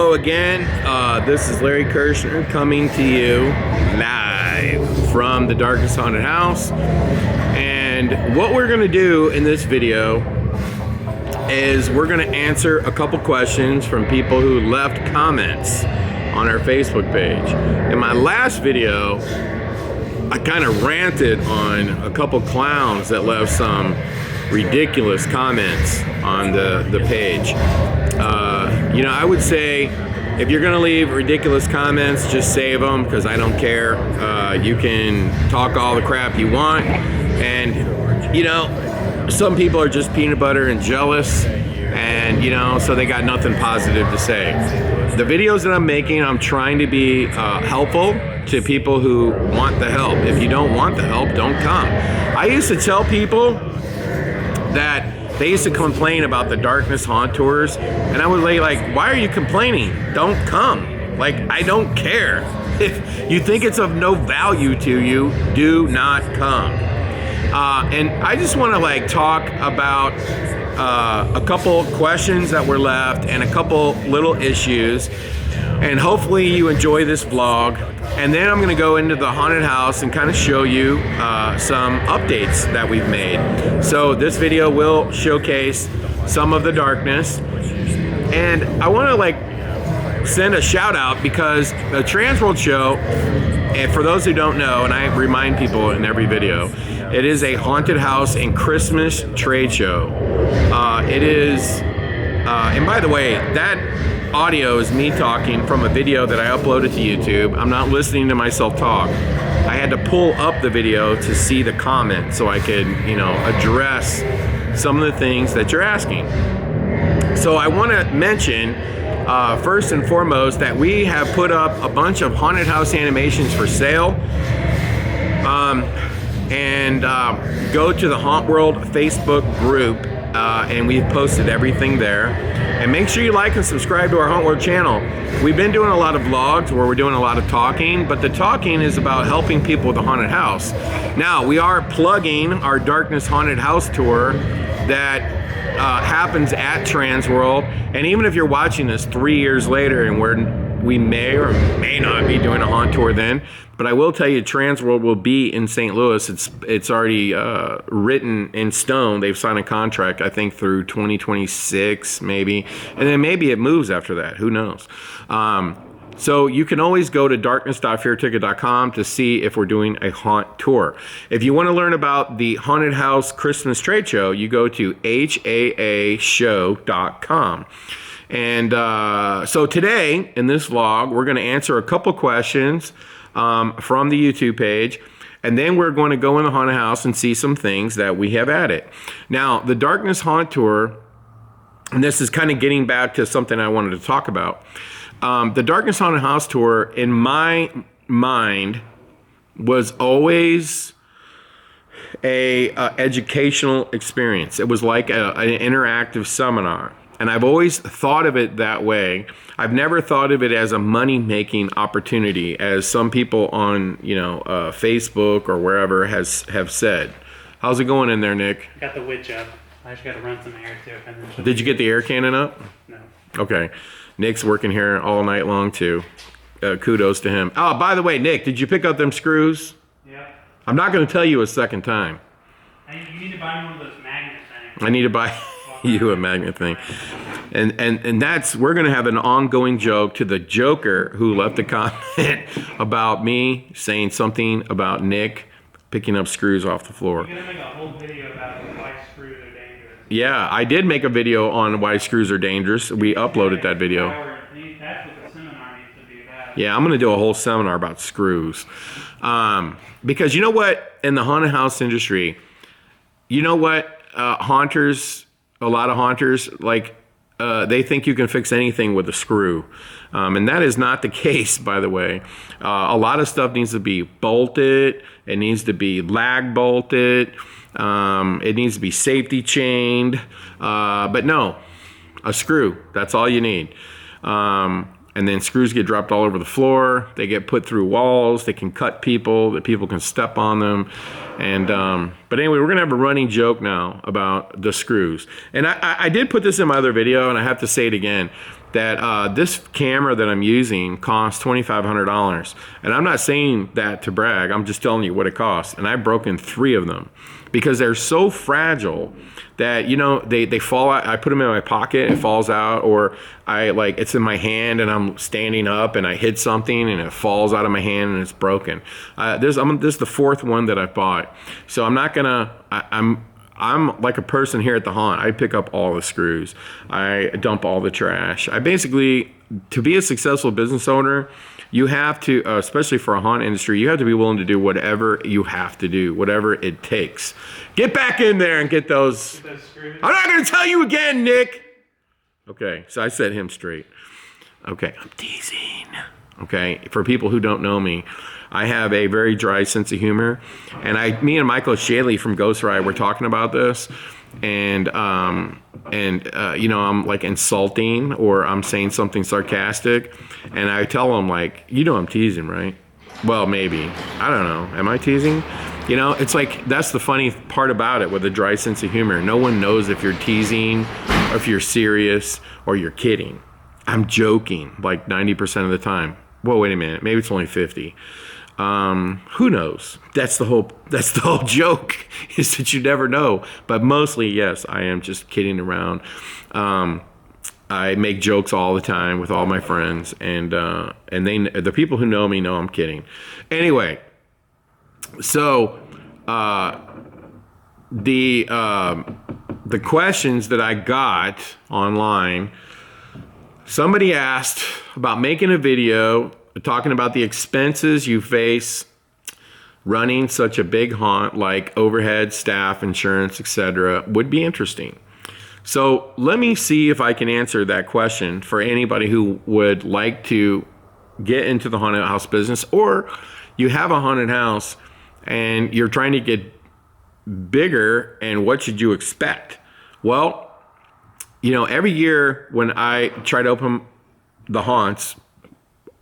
Hello again. This is Larry Kirshner coming to you live from the Darkest Haunted House. And what we're going to do in this video is we're going to answer a couple questions from people who left comments on our Facebook page. In my last video, I kind of ranted on a couple clowns that left some ridiculous comments on the page. You know, I would say if you're gonna leave ridiculous comments, just save them, because I don't care. You can talk all the crap you want, and you know, some people are just peanut butter and jealous, and you know, so they got nothing positive to say. The videos that I'm making, I'm trying to be helpful to people who want the help. If you don't want the help, don't come. I used to tell people that they used to complain about the Darkness Haunt Tours, and I was like, why are you complaining? Don't come. Like, I don't care. If you think it's of no value to you, do not come. And I just want to like talk about a couple questions that were left and a couple little issues, and hopefully you enjoy this vlog. And then I'm going to go into the haunted house and kind of show you some updates that we've made. So this video will showcase some of the darkness, and I want to like send a shout out because the Transworld show, and for those who don't know, and I remind people in every video, it is a haunted house and Christmas trade show. It is, and by the way, that audio is me talking from a video that I uploaded to YouTube. I'm not listening to myself talk. I had to pull up the video to see the comment so I could, you know, address some of the things that you're asking. So I want to mention first and foremost that we have put up a bunch of haunted house animations for sale. Go to the Hauntworld Facebook group, and we've posted everything there. And make sure you like and subscribe to our Hauntworld channel. We've been doing a lot of vlogs where we're doing a lot of talking, but the talking is about helping people with the haunted house. Now, we are plugging our Darkness Haunted House tour that happens at Transworld. And even if you're watching this 3 years later, and we may or may not be doing a haunt tour then, but I will tell you, Transworld will be in St. Louis. It's already written in stone. They've signed a contract, I think, through 2026, maybe. And then maybe it moves after that. Who knows? So you can always go to darkness.fearticket.com to see if we're doing a haunt tour. If you want to learn about the Haunted House Christmas Trade Show, you go to haashow.com. And so today, in this vlog, we're going to answer a couple questions from the YouTube page, and then we're going to go in the haunted house and see some things that we have added. Now, the Darkness Haunt Tour, and this is kind of getting back to something I wanted to talk about. The Darkness Haunted House Tour, in my mind, was always a educational experience. It was like an interactive seminar. And I've always thought of it that way. I've never thought of it as a money-making opportunity, as some people on, you know, Facebook or wherever have said. How's it going in there, Nick? Got the witch up. I just got to run some air too. Did you get the air cannon up? No. Okay. Nick's working here all night long too. Kudos to him. Oh, by the way, Nick, did you pick up them screws? Yeah. I'm not going to tell you a second time. Hey, you need to buy me one of those magnet things. I need to buy you a magnet thing. And that's, we're going to have an ongoing joke to the Joker who left a comment about me saying something about Nick picking up screws off the floor. You're going to make a whole video about why screws are dangerous. Yeah, I did make a video on why screws are dangerous. We uploaded that video. That's what the seminar needs to be about. Yeah, I'm going to do a whole seminar about screws. Because you know what? In the haunted house industry, you know what? Haunters, a lot of haunters, like, they think you can fix anything with a screw. And that is not the case, by the way. A lot of stuff needs to be bolted. It needs to be lag bolted. It needs to be safety chained. But no, a screw, that's all you need. And then screws get dropped all over the floor. They get put through walls. They can cut people. That people can step on them. And but anyway, we're gonna have a running joke now about the screws. And I did put this in my other video, and I have to say it again. that this camera that I'm using costs $2,500. And I'm not saying that to brag. I'm just telling you what it costs. And I've broken 3 of them because they're so fragile that, you know, they fall out. I put them in my pocket, it falls out, or it's in my hand and I'm standing up and I hit something and it falls out of my hand and it's broken. This is the 4th one that I've bought. So I'm not gonna, I'm like a person here at the haunt. I pick up all the screws. I dump all the trash. I basically, to be a successful business owner, you have to, especially for a haunt industry, you have to be willing to do whatever you have to do, whatever it takes. Get back in there and get those. I'm not going to tell you again, Nick. Okay, so I set him straight. Okay, I'm teasing. Okay, for people who don't know me, I have a very dry sense of humor, and me and Michael Shaley from Ghost Ride were talking about this, and you know, I'm like insulting or I'm saying something sarcastic, and I tell him like, you know, I'm teasing, right? Well, maybe. I don't know. Am I teasing? You know, it's like, that's the funny part about it with a dry sense of humor. No one knows if you're teasing, or if you're serious, or you're kidding. I'm joking like 90% of the time. Well, wait a minute. Maybe it's only 50. Who knows? That's the whole joke, is that you never know. But mostly, yes, I am just kidding around. I make jokes all the time with all my friends, and the people who know me know I'm kidding. Anyway, so the questions that I got online, somebody asked about making a video talking about the expenses you face running such a big haunt, like overhead, staff, insurance, etc. Would be interesting. So let me see if I can answer that question for anybody who would like to get into the haunted house business, or you have a haunted house and you're trying to get bigger, and what should you expect? Well, you know, every year when I try to open the haunts,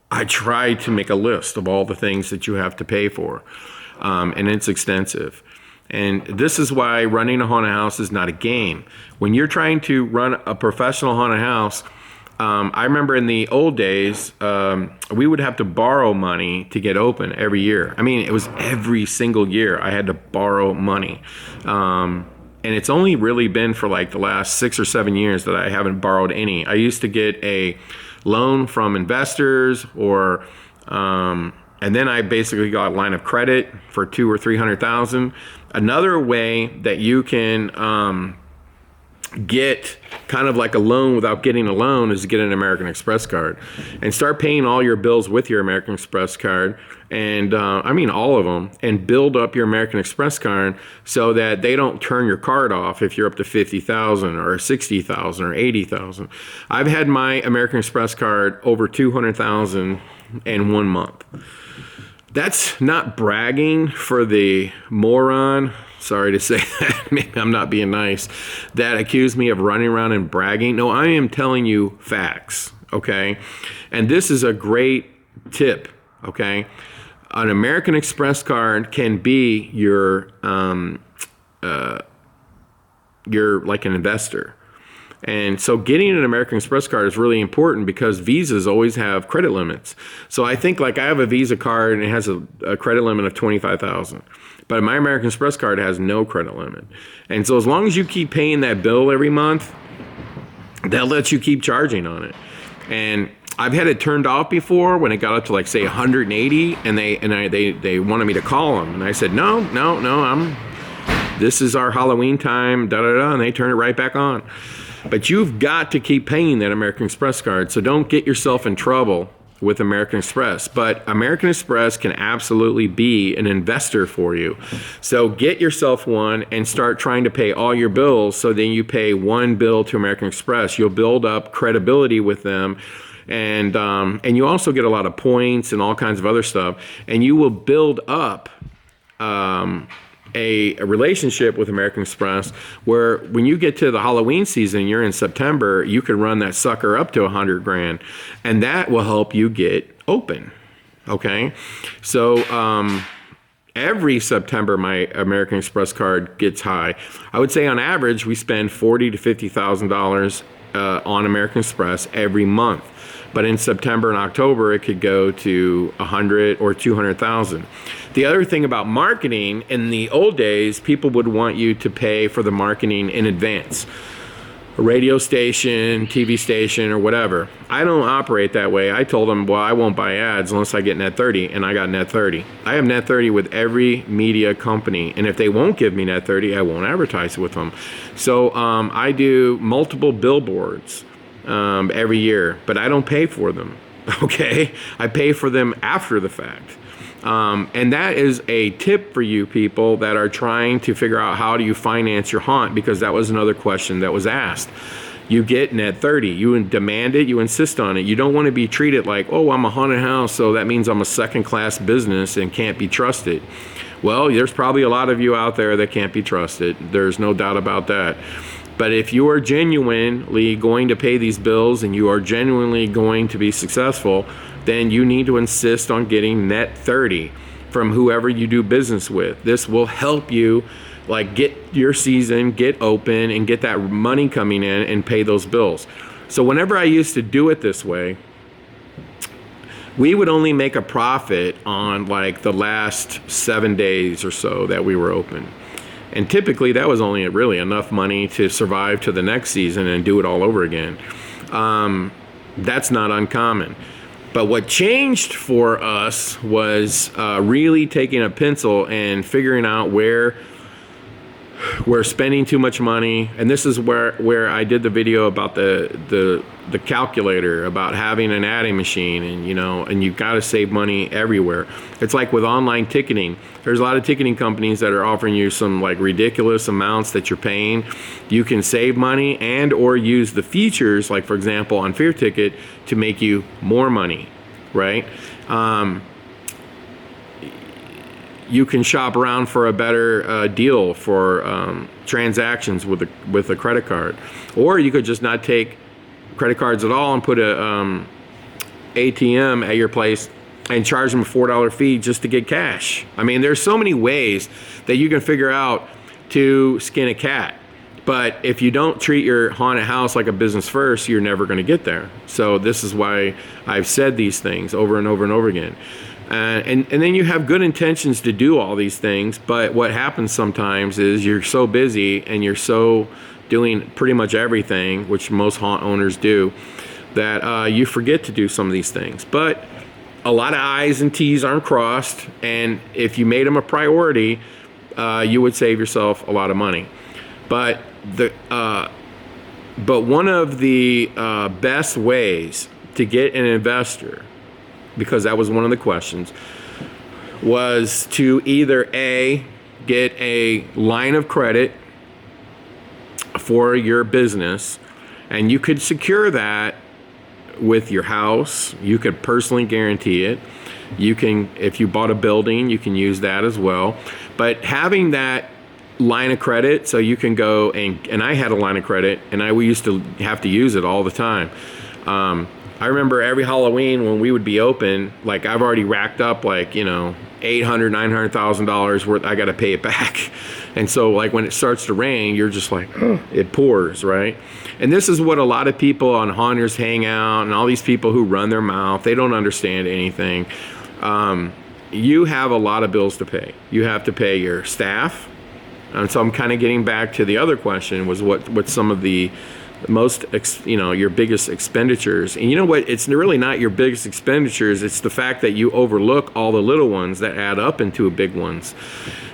I try to make a list of all the things that you have to pay for, and it's extensive. And this is why running a haunted house is not a game. When you're trying to run a professional haunted house, I remember in the old days, we would have to borrow money to get open every year. I mean, it was every single year I had to borrow money. And it's only really been for like the last 6 or 7 years that I haven't borrowed any. I used to get a loan from investors, or and then I basically got a line of credit for $200,000 or $300,000. Another way that you can get kind of like a loan without getting a loan is to get an American Express card and start paying all your bills with your American Express card, and I mean all of them, and build up your American Express card so that they don't turn your card off if you're up to 50,000 or 60,000 or 80,000. I've had my American Express card over 200,000 in 1 month. That's not bragging for the moron, sorry to say that, maybe I'm not being nice, that accused me of running around and bragging. No, I am telling you facts, okay? And this is a great tip, okay? An American Express card can be your like an investor. And so getting an American Express card is really important because Visas always have credit limits. So I think like I have a Visa card and it has a credit limit of 25,000. But my American Express card has no credit limit. And so as long as you keep paying that bill every month, that lets you keep charging on it. And I've had it turned off before when it got up to like say 180, and they wanted me to call them, and I said no, this is our Halloween time, and they turn it right back on. But you've got to keep paying that American Express card, so don't get yourself in trouble with American Express. But American Express can absolutely be an investor for you. So get yourself one and start trying to pay all your bills, so then you pay one bill to American Express. You'll build up credibility with them, and you also get a lot of points and all kinds of other stuff, and you will build up a relationship with American Express, where when you get to the Halloween season, you're in September, you can run that sucker up to $100,000, and that will help you get open. Okay, so every September my American Express card gets high. I would say on average we spend $40,000 to $50,000 on American Express every month. But in September and October, it could go to 100 or 200,000. The other thing about marketing, in the old days, people would want you to pay for the marketing in advance. A radio station, TV station, or whatever. I don't operate that way. I told them, well, I won't buy ads unless I get net 30, and I got net 30. I have net 30 with every media company, and if they won't give me net 30, I won't advertise with them. So I do multiple billboards every year, but I don't pay for them, okay? I pay for them after the fact. And that is a tip for you people that are trying to figure out how do you finance your haunt, because that was another question that was asked. You get net 30, you demand it, you insist on it. You don't want to be treated like, oh, I'm a haunted house, so that means I'm a second-class business and can't be trusted. Well, there's probably a lot of you out there that can't be trusted. There's no doubt about that. But if you are genuinely going to pay these bills and you are genuinely going to be successful, then you need to insist on getting net 30 from whoever you do business with. This will help you like get your season, get open, and get that money coming in and pay those bills. So whenever I used to do it this way, we would only make a profit on like the last 7 days or so that we were open. And typically that was only really enough money to survive to the next season and do it all over again. That's not uncommon. But what changed for us was really taking a pencil and figuring out where we're spending too much money. And this is where I did the video about the calculator, about having an adding machine, and and you've got to save money everywhere. It's like with online ticketing. There's a lot of ticketing companies that are offering you some like ridiculous amounts that you're paying. You can save money and or use the features, like for example on Fear Ticket, to make you more money, right? You can shop around for a better deal for transactions with a credit card, or you could just not take credit cards at all and put a ATM at your place and charge them a $4 fee just to get cash. I mean, there's so many ways that you can figure out to skin a cat. But if you don't treat your haunted house like a business first, you're never going to get there. So this is why I've said these things over and over and over again. And then you have good intentions to do all these things, but what happens sometimes is you're so busy and you're so doing pretty much everything, which most haunt owners do, that you forget to do some of these things. But a lot of I's and T's aren't crossed, and if you made them a priority, you would save yourself a lot of money. But one of the best ways to get an investor, because that was one of the questions, was to either A, get a line of credit for your business, and you could secure that with your house. You could personally guarantee it. You can, if you bought a building, you can use that as well. But having that line of credit, so you can go and I had a line of credit, and we used to have to use it all the time. I remember every Halloween when we would be open, like I've already racked up like, $800,000-$900,000 worth. I got to pay it back. And so like when it starts to rain, you're just like, oh, it pours, right? And this is what a lot of people on Haunters hang out, and all these people who run their mouth, they don't understand anything. You have a lot of bills to pay. You have to pay your staff. And so I'm kind of getting back to the other question, was what some of the most, your biggest expenditures. And you know what? It's really not your biggest expenditures. It's the fact that you overlook all the little ones that add up into big ones.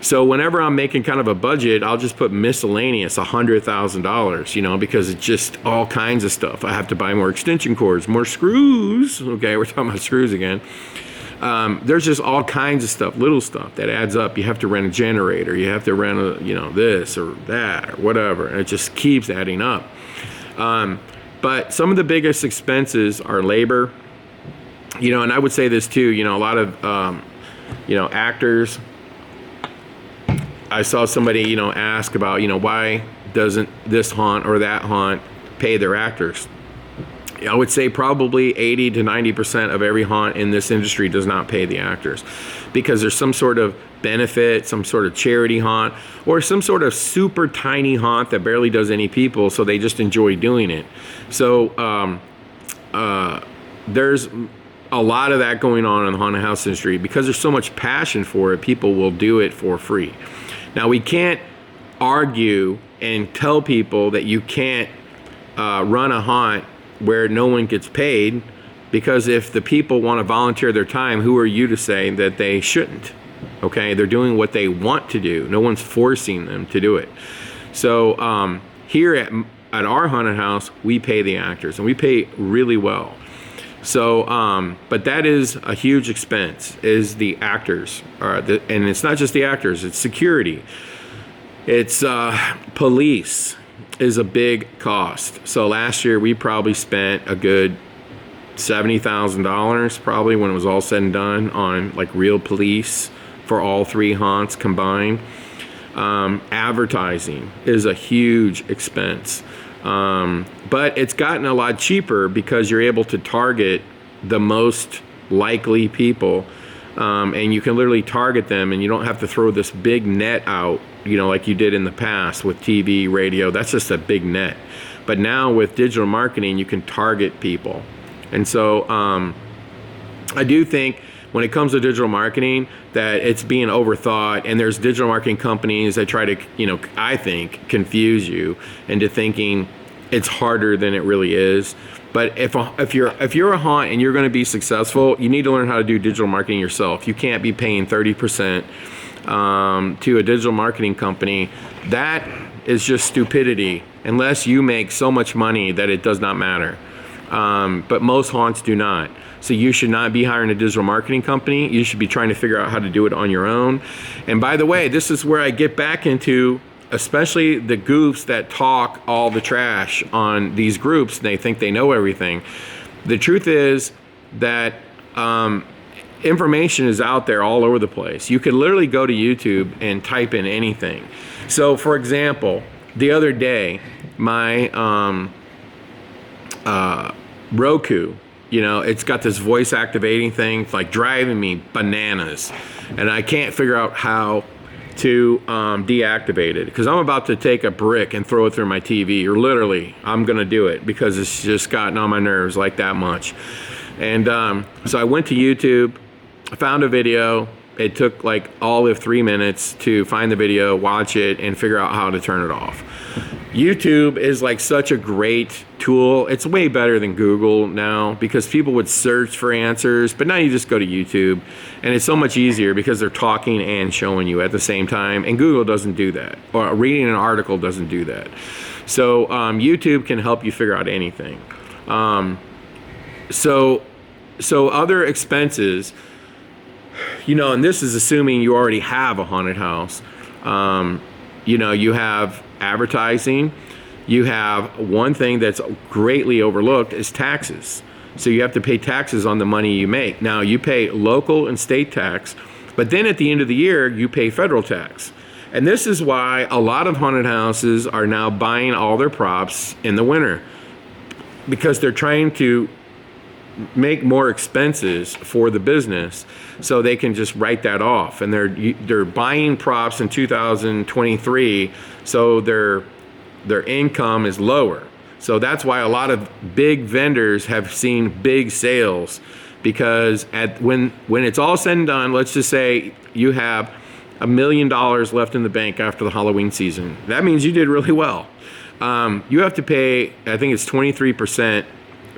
So whenever I'm making kind of a budget, I'll just put miscellaneous $100,000, because it's just all kinds of stuff. I have to buy more extension cords, more screws. Okay, we're talking about screws again. There's just all kinds of stuff, little stuff that adds up. You have to rent a generator. You have to rent this or that or whatever. And it just keeps adding up. But some of the biggest expenses are labor, and I would say this too, a lot of, actors. I saw somebody, ask about, why doesn't this haunt or that haunt pay their actors? I would say probably 80 to 90% of every haunt in this industry does not pay the actors, because there's some sort of benefit, some sort of charity haunt, or some sort of super tiny haunt that barely does any people, so they just enjoy doing it. So there's a lot of that going on in the haunted house industry. Because there's so much passion for it, people will do it for free. Now, we can't argue and tell people that you can't run a haunt where no one gets paid, because if the people want to volunteer their time, who are you to say that they shouldn't? Okay, they're doing what they want to do. No one's forcing them to do it. So here at our haunted house, we pay the actors, and we pay really well. So, but that is a huge expense, is the actors. And it's not just the actors, it's security. It's police is a big cost. So last year we probably spent a good $70,000 probably, when it was all said and done, on like real police for all 3 haunts combined. Advertising is a huge expense. But it's gotten a lot cheaper because you're able to target the most likely people, and you can literally target them, and you don't have to throw this big net out, you know, like you did in the past with TV, radio. That's just a big net. But now with digital marketing, you can target people. And so I do think when it comes to digital marketing that it's being overthought, and there's digital marketing companies that try to, you know, I think, confuse you into thinking it's harder than it really is. But if you're a haunt and you're going to be successful, you need to learn how to do digital marketing yourself. You can't be paying 30% to a digital marketing company. That is just stupidity, unless you make so much money that it does not matter. But most haunts do not. So you should not be hiring a digital marketing company. You should be trying to figure out how to do it on your own. And by the way, this is where I get back into, especially the goofs that talk all the trash on these groups. They think they know everything. The truth is that information is out there all over the place. You could literally go to YouTube and type in anything. So for example, the other day, my Roku, you know, it's got this voice activating thing. It's like driving me bananas, and I can't figure out how to deactivate it, because I'm about to take a brick and throw it through my TV, or literally I'm gonna do it, because it's just gotten on my nerves like that much. And so I went to YouTube, found a video. It took like all of 3 minutes to find the video, watch it, and figure out how to turn it off. YouTube is like such a great tool. It's way better than Google now, because people would search for answers, but now you just go to YouTube, and it's so much easier because they're talking and showing you at the same time, and Google doesn't do that, or reading an article doesn't do that. So YouTube can help you figure out anything. So other expenses, you know, and this is assuming you already have a haunted house. You know, you have advertising. You have one thing that's greatly overlooked is taxes. So you have to pay taxes on the money you make. Now, you pay local and state tax, but then at the end of the year, you pay federal tax. And this is why a lot of haunted houses are now buying all their props in the winter, because they're trying to make more expenses for the business so they can just write that off. And they're buying props in 2023, so their income is lower. So that's why a lot of big vendors have seen big sales, because when it's all said and done, let's just say you have $1 million left in the bank after the Halloween season. That means you did really well. You have to pay, I think it's 23%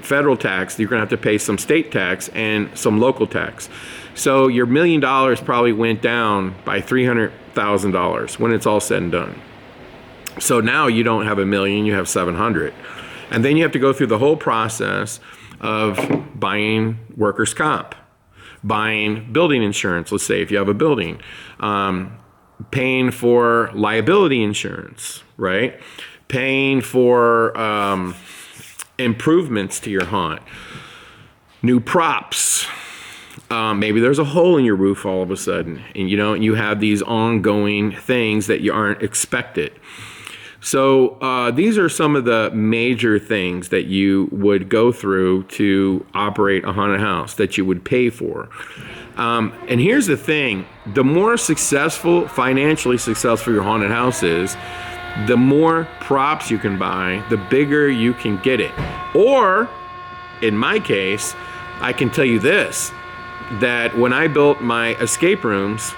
federal tax. You're gonna have to pay some state tax and some local tax. So your $1 million probably went down by $300,000 when it's all said and done. So now you don't have $1 million, you have 700. And then you have to go through the whole process of buying workers' comp, buying building insurance, let's say if you have a building, paying for liability insurance, right? Paying for improvements to your haunt, new props. Maybe there's a hole in your roof all of a sudden, and you know, you have these ongoing things that you aren't expected. So these are some of the major things that you would go through to operate a haunted house that you would pay for. And here's the thing, the more successful, financially successful your haunted house is, the more props you can buy, the bigger you can get it. Or, in my case, I can tell you this, that when I built my escape rooms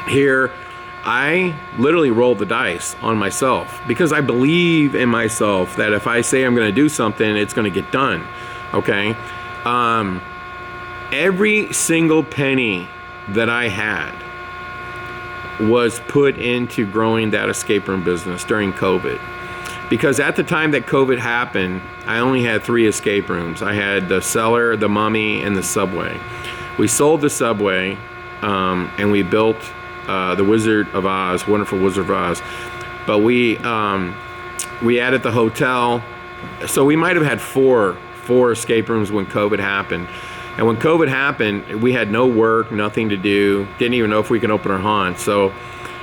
here, I literally rolled the dice on myself because I believe in myself that if I say I'm going to do something, it's going to get done. Okay? Every single penny that I had was put into growing that escape room business during COVID. Because at the time that COVID happened, I only had 3 escape rooms. I had the Cellar, the Mummy, and the Subway. We sold the Subway, and we built the Wizard of Oz, Wonderful Wizard of Oz. But we added the hotel, so we might have had four escape rooms when COVID happened. And when COVID happened, we had no work, nothing to do, didn't even know if we could open our haunt. So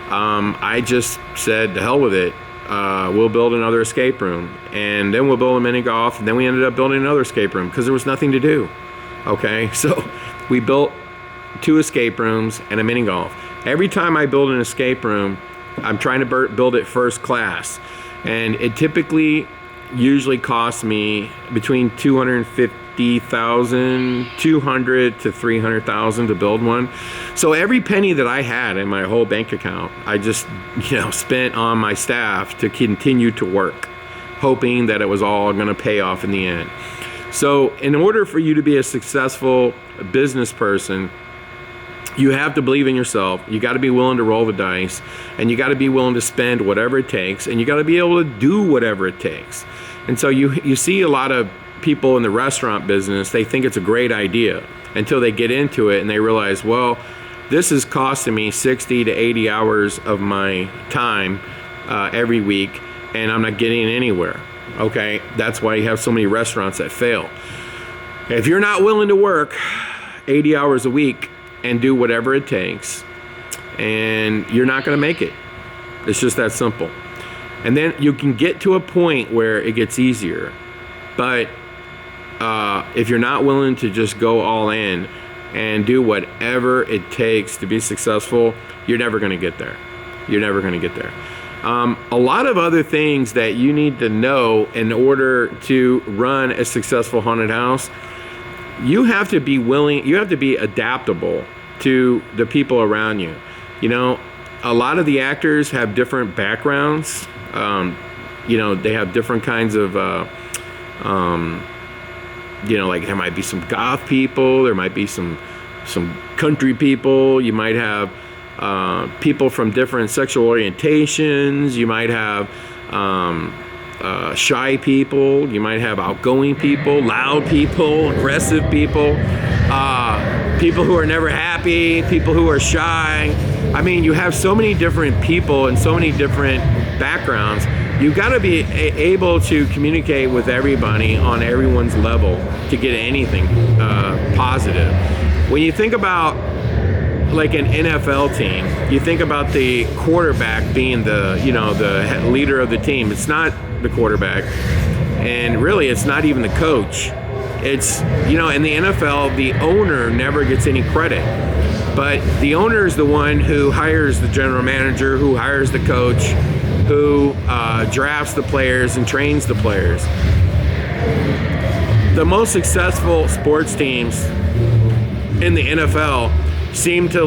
I just said, to hell with it. We'll build another escape room, and then we'll build a mini golf, and then we ended up building another escape room because there was nothing to do. Okay, so we built 2 escape rooms and a mini golf. Every time I build an escape room, I'm trying to build it first class, and it typically usually costs me between $250,000 to $300,000 to build one. So every penny that I had in my whole bank account, I just spent on my staff to continue to work, hoping that it was all going to pay off in the end. So in order for you to be a successful business person, you have to believe in yourself. You got to be willing to roll the dice, and you got to be willing to spend whatever it takes, and you got to be able to do whatever it takes. And so you see a lot of people in the restaurant business, they think it's a great idea until they get into it and they realize, well, this is costing me 60 to 80 hours of my time every week, and I'm not getting anywhere. Okay, that's why you have so many restaurants that fail. If you're not willing to work 80 hours a week and do whatever it takes, and you're not going to make it. It's just that simple. And then you can get to a point where it gets easier. But if you're not willing to just go all in and do whatever it takes to be successful, you're never going to get there. You're never going to get there. A lot of other things that you need to know in order to run a successful haunted house, you have to be willing, you have to be adaptable to the people around you. You know, a lot of the actors have different backgrounds. They have different kinds of, like there might be some goth people, there might be some country people, you might have people from different sexual orientations, you might have shy people, you might have outgoing people, loud people, aggressive people, people who are never happy, people who are shy. I mean, you have so many different people and so many different backgrounds. You've got to be able to communicate with everybody on everyone's level to get anything positive. When you think about like an NFL team, you think about the quarterback being the leader of the team. It's not the quarterback, and really it's not even the coach. It's, in the NFL, the owner never gets any credit, but the owner is the one who hires the general manager, who hires the coach, who drafts the players and trains the players. The most successful sports teams in the NFL seem to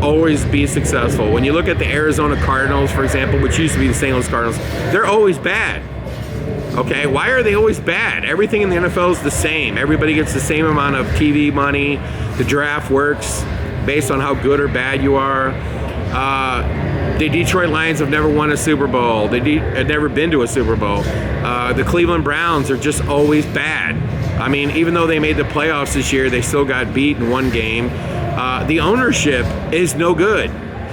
always be successful. When you look at the Arizona Cardinals, for example, which used to be the St. Louis Cardinals, they're always bad. Okay, why are they always bad? Everything in the NFL is the same. Everybody gets the same amount of TV money. The draft works based on how good or bad you are. The Detroit Lions have never won a Super Bowl. They have never been to a Super Bowl. The Cleveland Browns are just always bad. I mean, even though they made the playoffs this year, they still got beat in one game. The ownership is no good.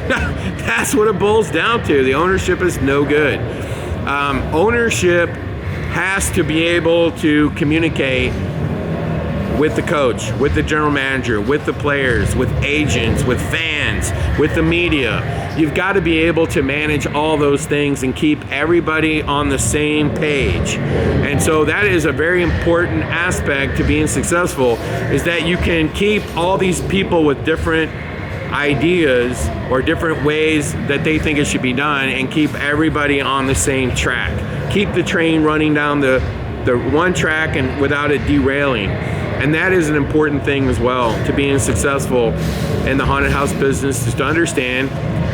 That's what it boils down to. The ownership is no good. Ownership has to be able to communicate with the coach, with the general manager, with the players, with agents, with fans, with the media. You've got to be able to manage all those things and keep everybody on the same page. And so that is a very important aspect to being successful, is that you can keep all these people with different ideas or different ways that they think it should be done and keep everybody on the same track. Keep the train running down the one track and without it derailing. And that is an important thing as well to being successful in the haunted house business, is to understand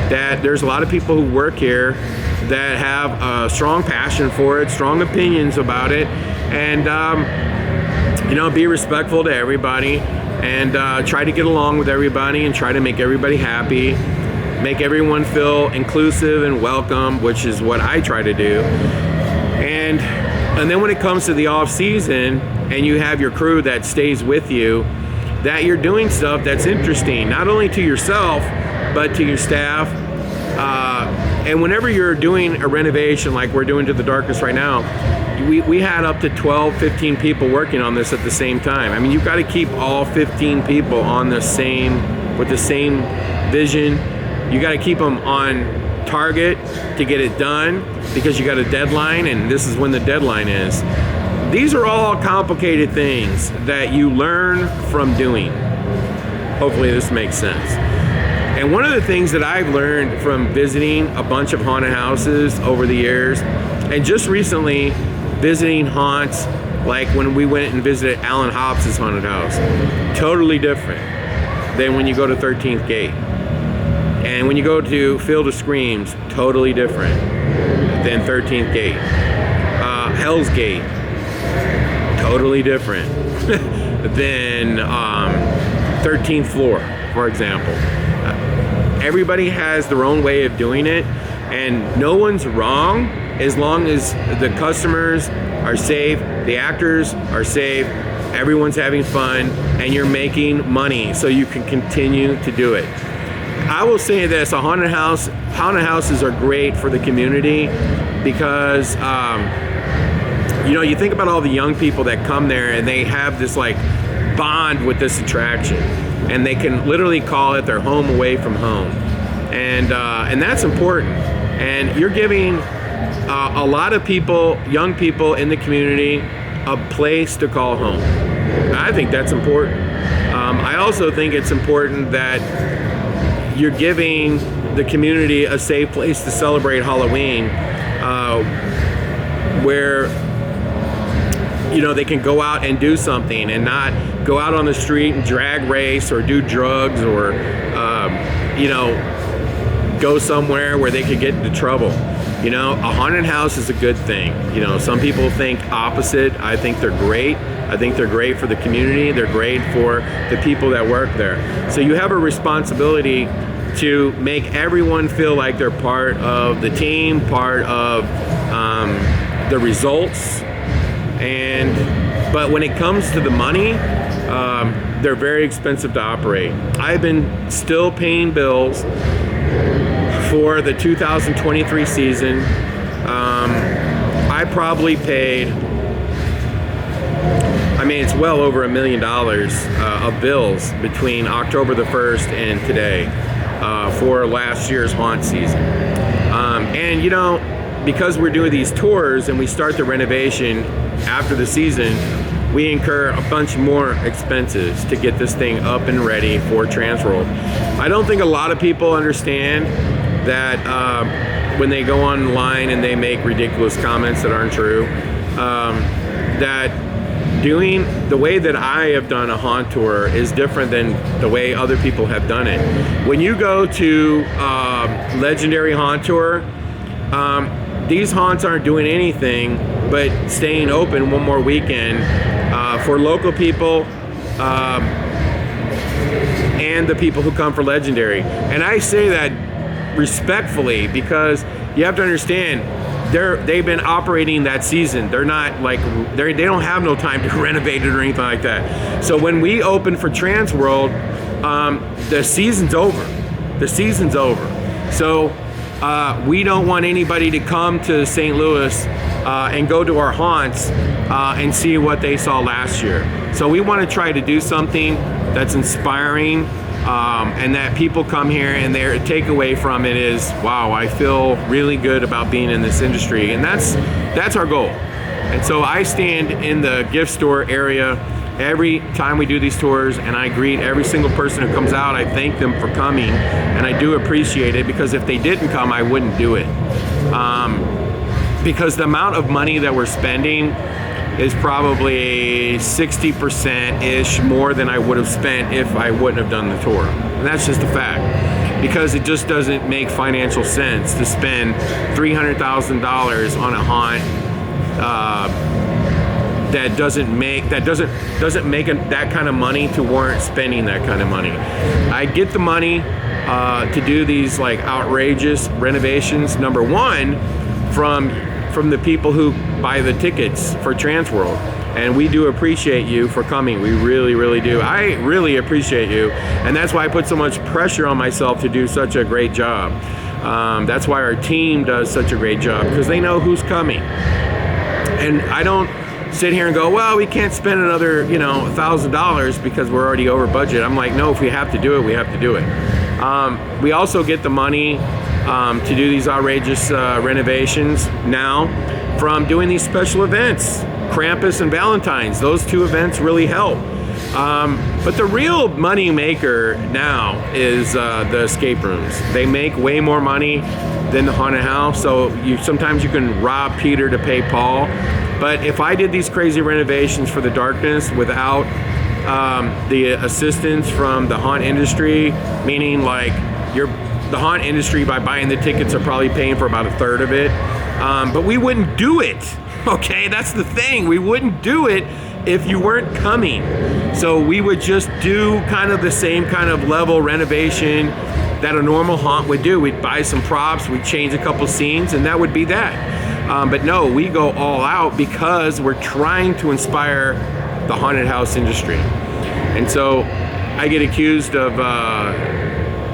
that there's a lot of people who work here that have a strong passion for it, strong opinions about it, and you know, be respectful to everybody, and try to get along with everybody and try to make everybody happy, make everyone feel inclusive and welcome, which is what I try to do. And then when it comes to the off season and you have your crew that stays with you, that you're doing stuff that's interesting, not only to yourself, but to your staff. And whenever you're doing a renovation like we're doing to the Darkness right now, we had up to 12, 15 people working on this at the same time. I mean, you've got to keep all 15 people on the same, with the same vision. You got to keep them on target to get it done, because you got a deadline, and this is when the deadline is. These are all complicated things that you learn from doing. Hopefully this makes sense. And one of the things that I've learned from visiting a bunch of haunted houses over the years, and just recently visiting haunts, like when we went and visited Alan Hobbs' haunted house, totally different than when you go to 13th Gate. And when you go to Field of Screams, totally different than 13th Gate. Hell's Gate, totally different than 13th floor, for example. Everybody has their own way of doing it, and no one's wrong as long as the customers are safe, the actors are safe, everyone's having fun, and you're making money so you can continue to do it. I will say this, haunted houses are great for the community, because you know, you think about all the young people that come there and they have this like bond with this attraction, and they can literally call it their home away from home, and that's important. And you're giving a lot of people, young people in the community, a place to call home. I think that's important. I also think it's important that you're giving the community a safe place to celebrate Halloween, where, you know, they can go out and do something and not go out on the street and drag race or do drugs, or you know, go somewhere where they could get into trouble. You know, a haunted house is a good thing. You know, some people think opposite. I think they're great. I think they're great for the community. They're great for the people that work there. So you have a responsibility to make everyone feel like they're part of the team, part of the results. But when it comes to the money, they're very expensive to operate. I've been still paying bills for the 2023 season. I probably paid, I mean, it's well over $1 million of bills between October the 1st and today for last year's haunt season. And you know, because we're doing these tours and we start the renovation after the season, we incur a bunch more expenses to get this thing up and ready for Transworld. I don't think a lot of people understand that when they go online and they make ridiculous comments that aren't true, that doing the way that I have done a haunt tour is different than the way other people have done it. When you go to Legendary Haunt Tour, these haunts aren't doing anything but staying open one more weekend for local people and the people who come for Legendary. And I say that respectfully, because you have to understand, they've been operating that season. They're not like, they don't have no time to renovate it or anything like that. So when we open for Transworld, the season's over. The season's over. So we don't want anybody to come to St. Louis and go to our haunts and see what they saw last year. So we want to try to do something that's inspiring, and that people come here and their takeaway from it is, wow, I feel really good about being in this industry. And that's our goal. And so I stand in the gift store area every time we do these tours, and I greet every single person who comes out. I thank them for coming, and I do appreciate it, because if they didn't come, I wouldn't do it. Because the amount of money that we're spending is probably 60%-ish more than I would have spent if I wouldn't have done the tour. And that's just a fact, because it just doesn't make financial sense to spend $300,000 on a haunt that doesn't make that kind of money to warrant spending that kind of money. I get the money to do these like outrageous renovations, number one, from the people who buy the tickets for Transworld. And we do appreciate you for coming. We really, really do. I really appreciate you. And that's why I put so much pressure on myself to do such a great job. That's why our team does such a great job, because they know who's coming. And I don't sit here and go, well, we can't spend another, $1,000 because we're already over budget. I'm like, no, if we have to do it, we have to do it. We also get the money to do these outrageous renovations now from doing these special events, Krampus and Valentine's. Those two events really help. But the real money maker now is the escape rooms. They make way more money than the haunted house, so sometimes you can rob Peter to pay Paul. But if I did these crazy renovations for the darkness without the assistance from the haunt industry, meaning like the haunt industry, by buying the tickets, are probably paying for about a third of it. But we wouldn't do it, okay? That's the thing. We wouldn't do it if you weren't coming. So we would just do kind of the same kind of level renovation that a normal haunt would do. We'd buy some props, we'd change a couple scenes, and that would be that. But no, we go all out because we're trying to inspire the haunted house industry. And so I get accused of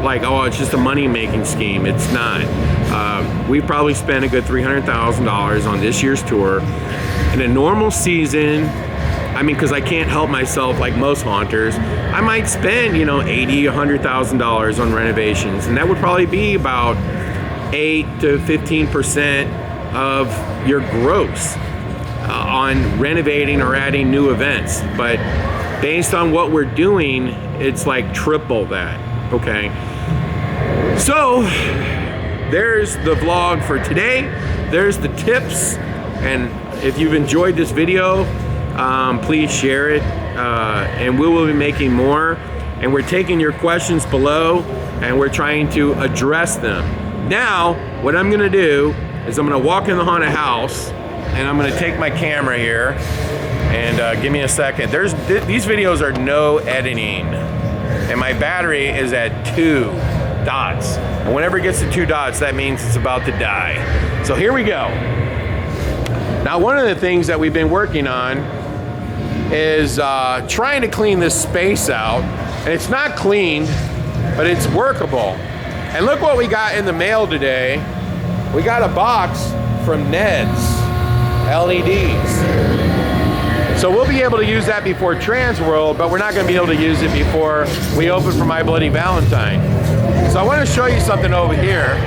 like, oh, it's just a money-making scheme. It's not. We probably spent a good $300,000 on this year's tour. In a normal season, I mean, because I can't help myself like most haunters, I might spend, $80,000, $100,000 on renovations, and that would probably be about 8 to 15% of your gross on renovating or adding new events. But based on what we're doing, it's like triple that. Okay, so there's the vlog for today. There's the tips, and if you've enjoyed this video, please share it, and we will be making more, and we're taking your questions below and we're trying to address them. Now what I'm gonna do is I'm gonna walk in the haunted house, and I'm gonna take my camera here, and give me a second. These videos are no editing, and my battery is at 2 dots. And whenever it gets to 2 dots, that means it's about to die. So here we go. Now, one of the things that we've been working on is trying to clean this space out. And it's not clean, but it's workable. And look what we got in the mail today. We got a box from Ned's LEDs. So we'll be able to use that before Transworld, but we're not going to be able to use it before we open for My Bloody Valentine. So I want to show you something over here.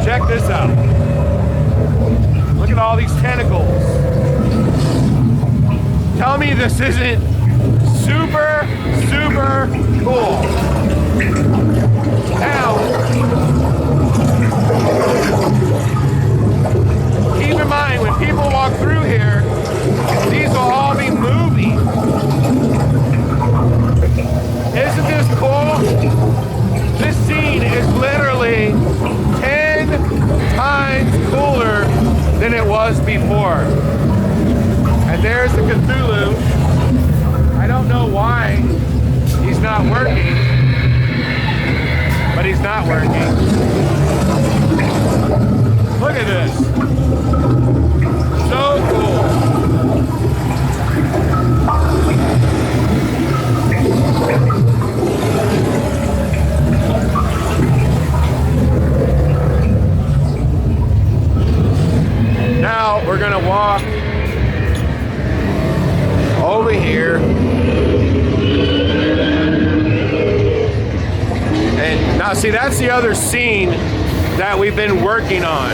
Check this out. Look at all these tentacles. Tell me this isn't super, super cool. Now, keep in mind, when people walk through here, these will all be moving. Isn't this cool? This scene is literally 10 times cooler than it was before. And there's the Cthulhu. I don't know why he's not working, but he's not working. Look at this. So cool. walk over here. And now see, that's the other scene that we've been working on.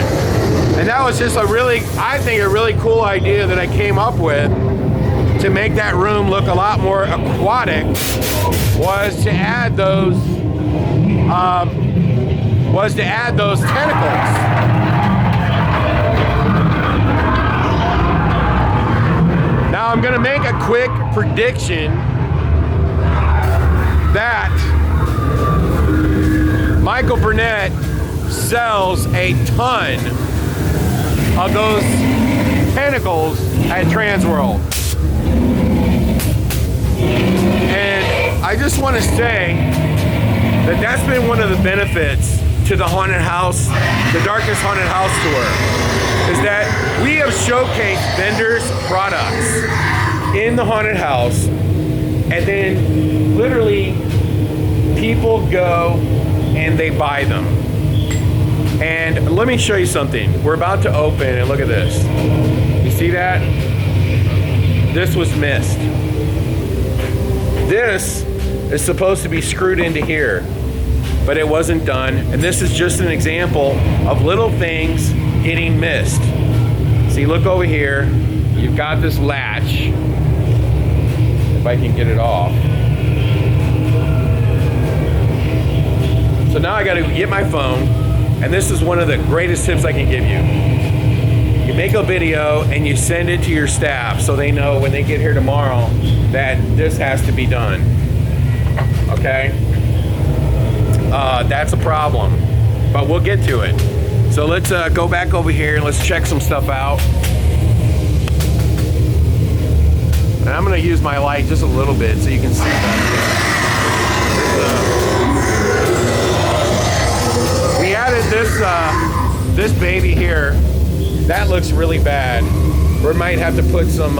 And that was just a really, I think, a really cool idea that I came up with to make that room look a lot more aquatic, was to add those tentacles. Now I'm gonna make a quick prediction that Michael Burnett sells a ton of those tentacles at Transworld. And I just want to say that that's been one of the benefits to the haunted house, the Darkest Haunted House tour, is that we have showcased vendors' products in the haunted house, and then literally people go and they buy them. And let me show you something. We're about to open, and look at this. You see that? This was missed. This is supposed to be screwed into here, but it wasn't done. And this is just an example of little things getting missed. See, look over here. You've got this latch. If I can get it off. So now I gotta get my phone, and this is one of the greatest tips I can give you. You make a video and you send it to your staff so they know when they get here tomorrow that this has to be done. Okay? That's a problem, but we'll get to it. So let's go back over here and let's check some stuff out. And I'm gonna use my light just a little bit so you can see better. We added this baby here. That looks really bad. We might have to put some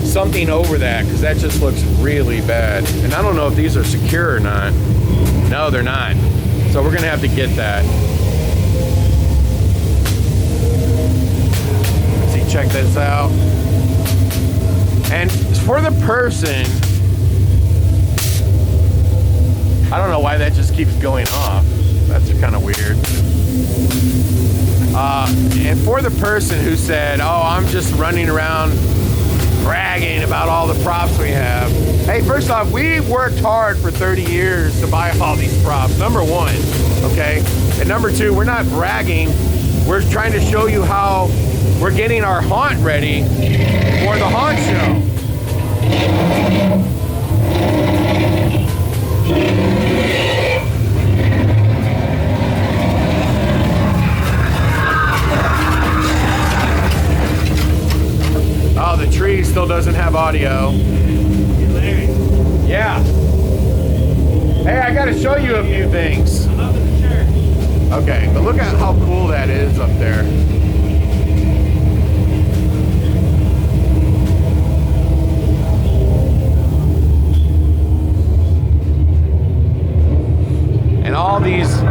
something over that, because that just looks really bad. And I don't know if these are secure or not. No, they're not. So we're gonna have to get that. Let's see, check this out. And for the person, I don't know why that just keeps going off. That's kind of weird. And for the person who said, oh, I'm just running around bragging about all the props we have. Hey, first off, we worked hard for 30 years to buy all these props, number one, okay? And number two, we're not bragging. We're trying to show you how we're getting our haunt ready for the haunt show. Oh, the tree still doesn't have audio. Yeah. Hey, I gotta show you a few things. I'm up in the church. Okay, but look at how cool that is up there. And all these...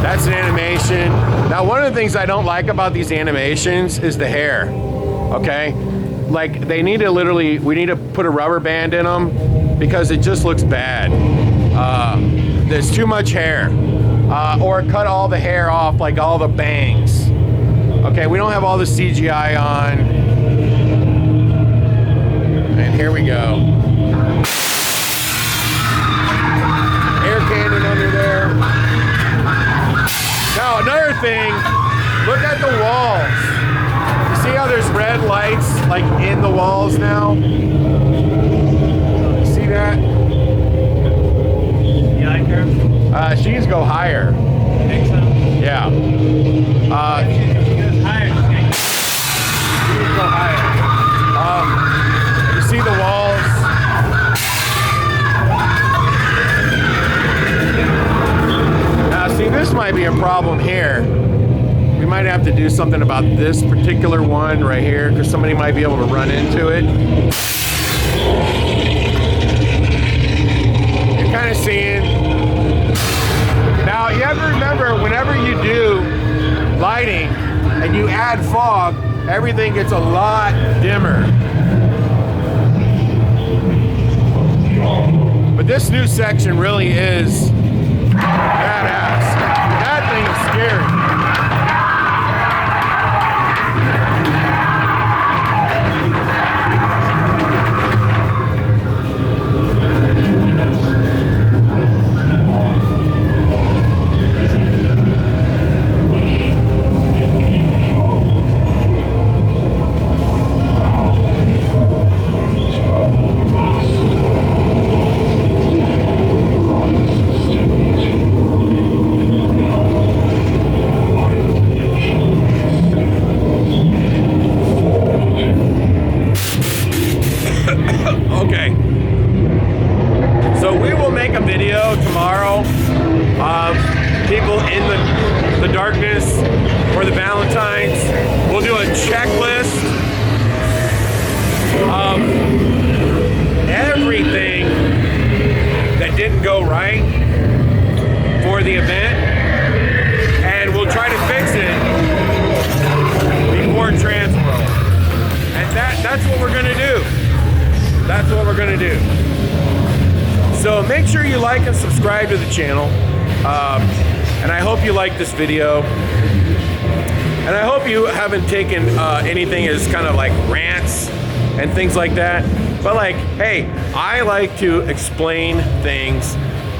That's an animation. Now, one of the things I don't like about these animations is the hair, okay? Like, they need to literally, we need to put a rubber band in them because it just looks bad. There's too much hair. Or cut all the hair off, like all the bangs. Okay, we don't have all the CGI on. And here we go. Air cannon under there. Now, another thing, look at the walls. You see how there's red lights like in the walls now? You see that? You like her? She needs to go higher. Think so? Yeah. If she goes higher, she's gonna Go higher. You see the walls? Now, see, this might be a problem here. We might have to do something about this particular one right here, because somebody might be able to run into it. guys seeing? Now, you have to remember, whenever you do lighting and you add fog, everything gets a lot dimmer. But this new section really is badass. That thing is scary. Okay, so we will make a video tomorrow of people in the darkness for the Valentines. We'll do a checklist of everything that didn't go right for the event, and we'll try to fix it before Transworld. And that's what we're gonna do. That's what we're gonna do. So make sure you like and subscribe to the channel. And I hope you like this video. And I hope you haven't taken anything as kind of like rants and things like that. But like, hey, I like to explain things,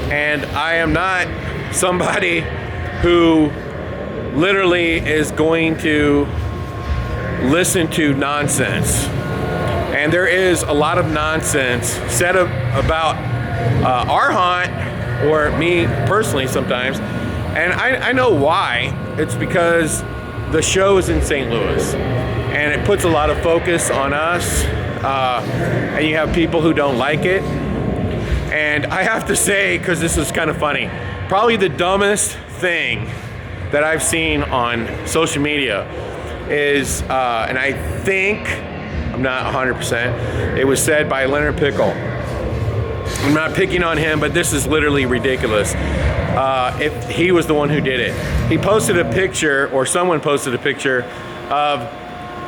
and I am not somebody who literally is going to listen to nonsense. And there is a lot of nonsense said about our haunt, or me personally sometimes. And I know why. It's because the show is in St. Louis. And it puts a lot of focus on us. And you have people who don't like it. And I have to say, because this is kind of funny, probably the dumbest thing that I've seen on social media is, and I think, I'm not 100%. It was said by Leonard Pickel. I'm not picking on him, but this is literally ridiculous. If he was the one who did it. He posted a picture, or someone posted a picture of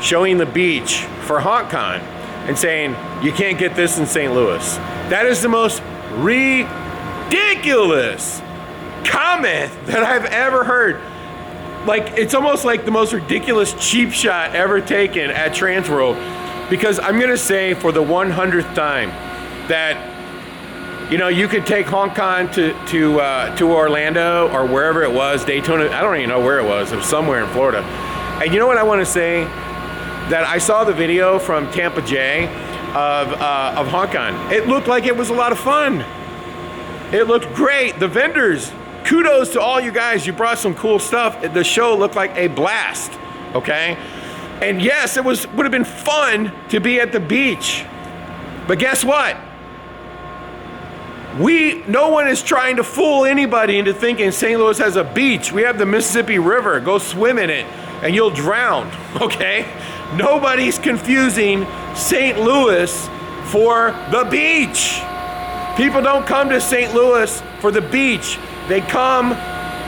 showing the beach for Hauntcon and saying, you can't get this in St. Louis. That is the most ridiculous comment that I've ever heard. Like, it's almost like the most ridiculous cheap shot ever taken at Transworld. Because I'm gonna say for the 100th time that, you know, you could take Hauntcon to Orlando or wherever it was, Daytona. I don't even know where it was. It was somewhere in Florida. And you know what I want to say? That I saw the video from Tampa J of Hauntcon. It looked like it was a lot of fun. It looked great. The vendors, kudos to all you guys. You brought some cool stuff. The show looked like a blast. Okay. And yes, it would have been fun to be at the beach. But guess what? No one is trying to fool anybody into thinking St. Louis has a beach. We have the Mississippi River. Go swim in it and you'll drown, okay? Nobody's confusing St. Louis for the beach. People don't come to St. Louis for the beach. They come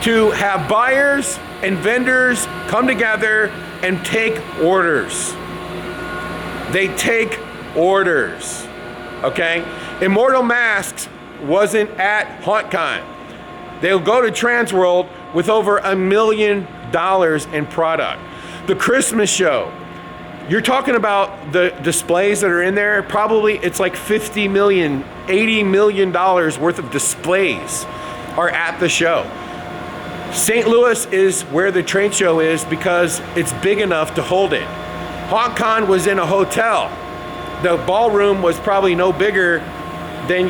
to have buyers and vendors come together and take orders. They take orders, okay? Immortal Masks wasn't at Hauntcon. They'll go to Transworld with over $1 million in product. The Christmas show, you're talking about the displays that are in there, probably it's like $50 million, $80 million worth of displays are at the show. St. Louis is where the trade show is because it's big enough to hold it. Hauntcon was in a hotel. The ballroom was probably no bigger than,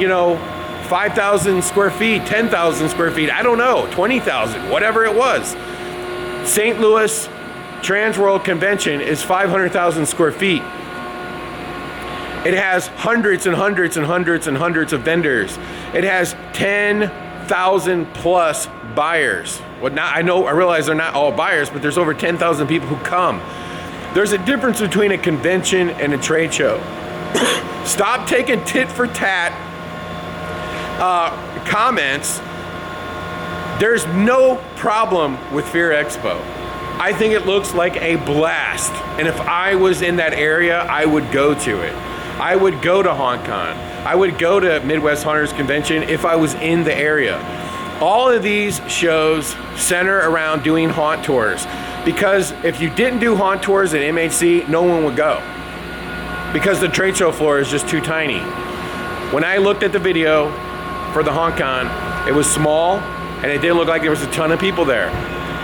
5,000 square feet, 10,000 square feet, I don't know, 20,000, whatever it was. St. Louis Transworld Convention is 500,000 square feet. It has hundreds and hundreds and hundreds and hundreds of vendors. It has 10,000 plus buyers. Well, now I realize they're not all buyers, but there's over 10,000 people who come. There's a difference between a convention and a trade show. Stop taking tit for tat comments, there's no problem with Fear Expo. I think it looks like a blast. And if I was in that area, I would go to it. I would go to Hauntcon. I would go to Midwest Haunters Convention if I was in the area. All of these shows center around doing haunt tours, because if you didn't do haunt tours at MHC, no one would go, because the trade show floor is just too tiny. When I looked at the video for the Hauntcon, it was small and it didn't look like there was a ton of people there.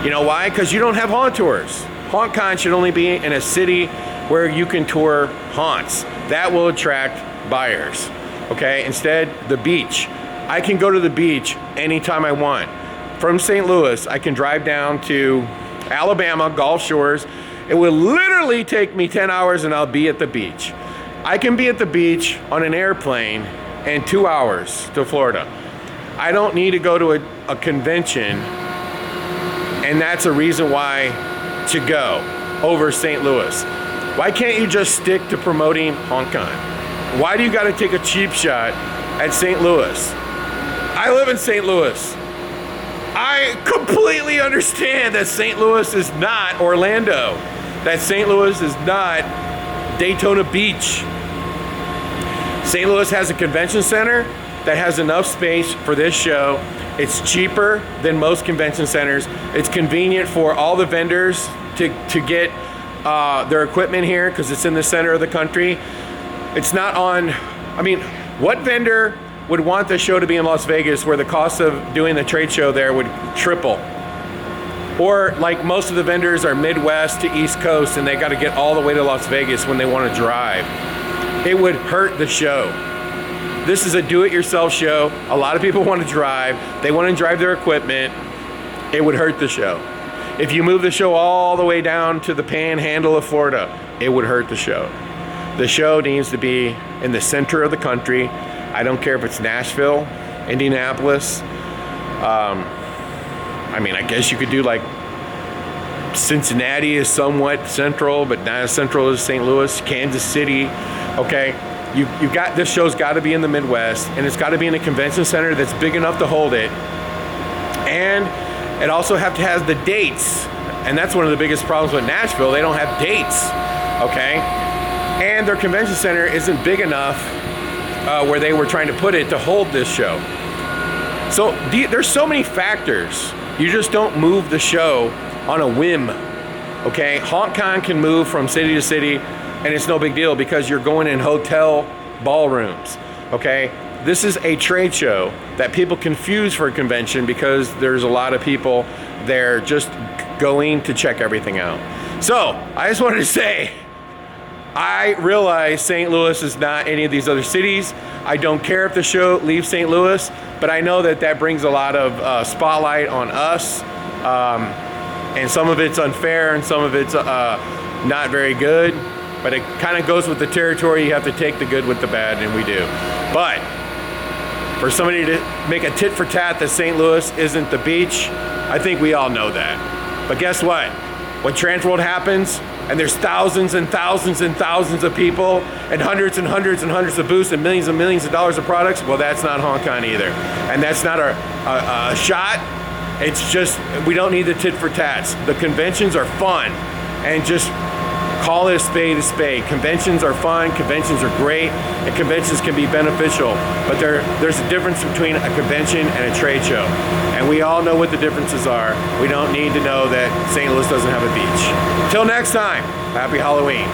You know why? Because you don't have haunt tours. Hauntcon should only be in a city where you can tour haunts. That will attract buyers, okay? Instead, the beach. I can go to the beach anytime I want. From St. Louis, I can drive down to Alabama, Gulf Shores. It will literally take me 10 hours and I'll be at the beach. I can be at the beach on an airplane in 2 hours to Florida. I don't need to go to a convention, and that's a reason why to go over St. Louis. Why can't you just stick to promoting Hauntcon? Why do you got to take a cheap shot at St. Louis? I live in St. Louis. I completely understand that St. Louis is not Orlando, that St. Louis is not Daytona Beach. St. Louis has a convention center that has enough space for this show. It's cheaper than most convention centers. It's convenient for all the vendors to get their equipment here because it's in the center of the country. It's not on, I mean, what vendor would want the show to be in Las Vegas where the cost of doing the trade show there would triple? Or like most of the vendors are Midwest to East Coast and they got to get all the way to Las Vegas when they want to drive. It would hurt the show. This is a do-it-yourself show. A lot of people want to drive. They want to drive their equipment. It would hurt the show. If you move the show all the way down to the panhandle of Florida, it would hurt the show. The show needs to be in the center of the country. I don't care if it's Nashville, Indianapolis. I mean, I guess you could do like Cincinnati is somewhat central, but not as central as St. Louis, Kansas City. Okay, you got, this show's got to be in the Midwest, and it's got to be in a convention center that's big enough to hold it, and it also have to have the dates. And that's one of the biggest problems with Nashville. They don't have dates. Okay, and their convention center isn't big enough where they were trying to put it to hold this show. So there's so many factors. You just don't move the show on a whim. Okay, Hauntcon can move from city to city, and it's no big deal because you're going in hotel ballrooms. Okay, this is a trade show that people confuse for a convention because there's a lot of people there just going to check everything out. So I just wanted to say, I realize St. Louis is not any of these other cities. I don't care if the show leaves St. Louis, but I know that that brings a lot of spotlight on us, and some of it's unfair and some of it's not very good, but it kind of goes with the territory. You have to take the good with the bad, and we do. But for somebody to make a tit for tat that St. Louis isn't the beach, I think we all know that. But guess what? When Transworld happens, and there's thousands and thousands and thousands of people, and hundreds and hundreds and hundreds of booths and millions of dollars of products, well, that's not Hauntcon either. And that's not a shot. It's just, we don't need the tit for tats. The conventions are fun, and just call it a spade a spade. Conventions are fun, conventions are great, and conventions can be beneficial. But there's a difference between a convention and a trade show. And we all know what the differences are. We don't need to know that St. Louis doesn't have a beach. Till next time, happy Halloween.